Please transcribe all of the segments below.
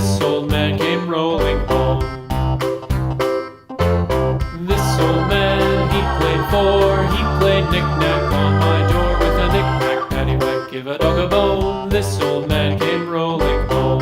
This old man came rolling home. This old man, he played four. He played knick-knack on my door with a knick-knack, paddywhack, give a dog a bone. This old man came rolling home.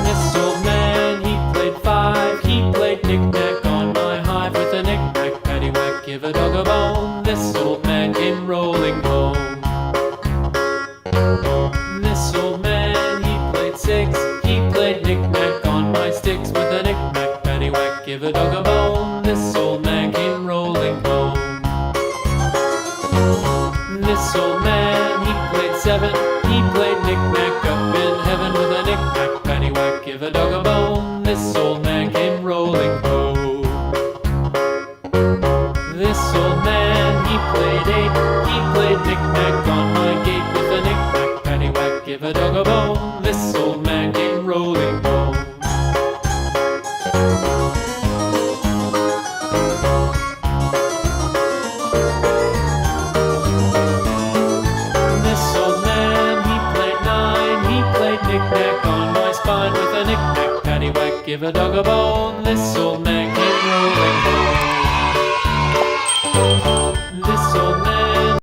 This old man, he played five. He played knick-knack on my hive with a knick-knack, paddywhack, give a dog a bone. This old man came rolling home. This old man, he played six. He played knick-knack on my sticks with a knick-knack, paddywhack, give a dog a bone. This old man came rolling home. This old man, he played seven. He played knick-knack up in heaven with a knick-knack, paddywhack, give a dog a bone. This old man came rolling home. This old man, he played eight. He played knick-knack on my gate with a knick-knack, paddywhack, give a dog a bone. This old man came rolling home. This old man, he played nine. He played knick-knack on my spine with a knick-knack, paddywhack, give a dog a bone. This old man came rolling home.